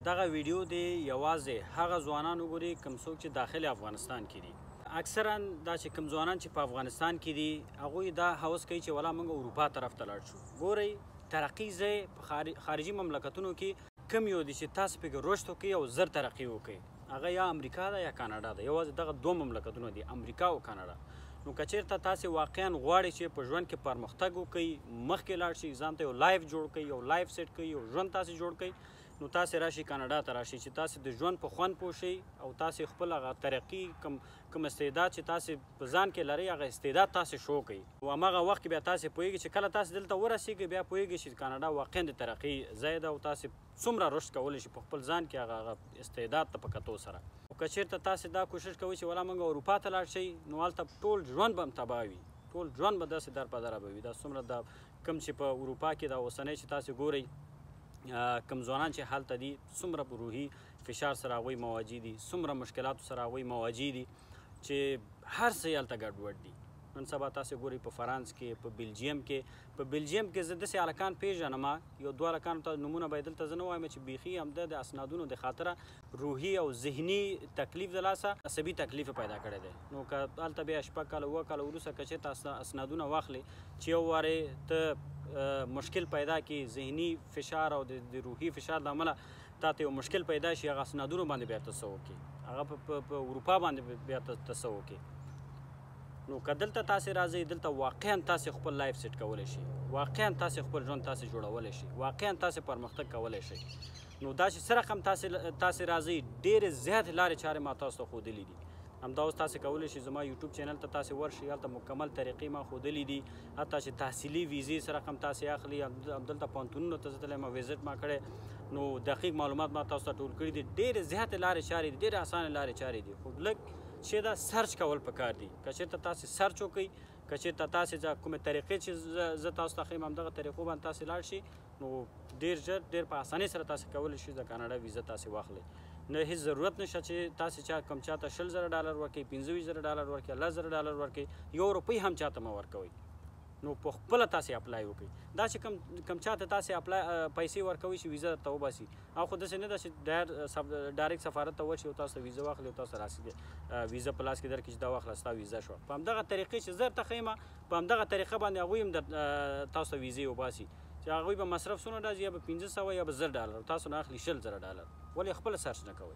دغه ویډیو دی یوازې هغه ځوانان وګوري کوم څوک چې داخل افغانستان کې دي. اکثرا دا چې کوم ځوانان چې په افغانستان کې دي هغوی دا هوس کوي چې ولا موږ اروپا طرف ته لاړ شو. ګورئ ترقي ځای په خارجي مملکتونو کې کم یو دي چې تاسو پکې رشد وکړئ او زر ترقي وکړئ. هغه یا امریکا ده یا کاناډا ده. یوازې دغه دوه مملکتونه دي، امریکا او کاناډا. نو که چېرته تاسې واقعا غواړئ چې په ژوند کې پرمختګ وکړئ، مخکې لاړ شئ، ځان ته یو لایف جوړ کړئ، یو لایف سیټ کړئ، یو ژوند تاسې جوړ کړئ، نو تاسې راشئ کاناډا ته راشئ چې تاسې د ژوند په خوند پوه شئ او تاسې خپل هغه ترقي کوم استعداد چې تاسې په ځان کې لرئ هغه استعداد تاسې شو کړئ. او هماغه وخت کې بیا تاسې پوهېږئ چې کله تاسې دلته ورسېږئ بیا پوهېږئ چې کاناډا واقعا د ترقي ځای ده او تاسې څومره رشد کولی شئ په خپل ځان کې هغه استعداد ته په کتو سره. او که چېرته تاسې دا کوشش کوئ چې ولا موږ اروپا ته لاړ شئ نو هلته ټول ژوند به هم تباه وي، ټول ژوند به داسې در په دره به وي. دا څومره دا کوم چې په اروپا کې دا اوسنی چې تاسې ګورئ کوم ځوانان چې هلته دي څومره په روحي فشار سره هغوی مواجه دي، څومره مشکلاتو سره هغوی مواجه دي چې هر څه یې هلته ګډوډ دي. نن سبا تاسې ګورئ په فرانس کې، په بلجیم کې زه داسې هلکان پېژنم، یو دوه هلکانو ته نومونه به یې دلته زه نه وایم چې بیخي همده د اسنادونو د خاطره روحي او ذهني تکلیف د لاسه عصبي تکلیف پیدا کړی دی. نو که هلته بیا شپږ کاله اووه کاله وروسته که چېرته اسنادونه واخلې چې یو وارې ته مشکل پیدا کړي، ذهني فشار او د روحي فشار له امله تا ته یو مشکل پیدا شي، هغه اسنادونو باندې بیا ته څه وکړي، هغه په اروپا باندې بیا ته څه وکړي. نو که دلته تاسې راځئ دلته واقعا تاسې خپل لایف سیټ کولی شئ، واقعا تاسې خپل ژوند تاسې جوړولی شئ، واقعا تاسې پرمختګ کولی شئ. نو دا چې څه رقم تاسې راځئ ډېرې زیاتې لارې چارې ما تاسو ته ښودلي دي. همدا اوس تاسې کولی شئ زما یوټیوب چینل ته تاسې ورشئ، هلته مکمل طریقې ما ښودلي دي، حتی چې تحصیلي ویزې څه رقم تاسې اخلي. همدلته پوهنتونونو ته زه تللی یم، ویزټ ما کړی، نو دقیق معلومات ما تاسو ته ټول کړي دي. ډېرې زیاتې لارې چارې دي، ډېرې اسانې لارې چارې دي، خو لږ چې دا سرچ کول پکار دي. که چېرته تاسې سرچ وکړئ، که چېرته تاسې کومې طریقې چې زه تاسو ته ښیم همدغه طریقو باندې تاسې لاړ شئ نو ډېر ژر ډېر په اسانۍ سره تاسې کولی شئ د کاناډا ویزه تاسې واخلئ. نه هېڅ ضرورت نشته چې تاسې کوم چاته $20,000 ورکوئ، $25,000 ورکوئ، $10,000 ورکوئ، $1 هم چاته مه ورکوئ. نو په خپله تاسې اپلای وکړئ. دا چې کوم چاته تاسې پیسې ورکوئ چې ویزه درته وباسي، هغه خو داسې نه ده چې ډایرکټ سفارت ته ورشي او تاسو ته ویزه واخلي او تاسو راسي ویزه په لاس کې درکړي چې دا واخله ستا ویزه شوه. په همدغه طریقې چې زه درته ښیم په همدغه طریقه باندې هغوی هم تاسو ته ویزې وباسي چې هغوی به مصرف څومره راځي، یا به $500 یا به $1000 تاسو نه اخلي $10,000. ولې خپله سرچ نه کوئ؟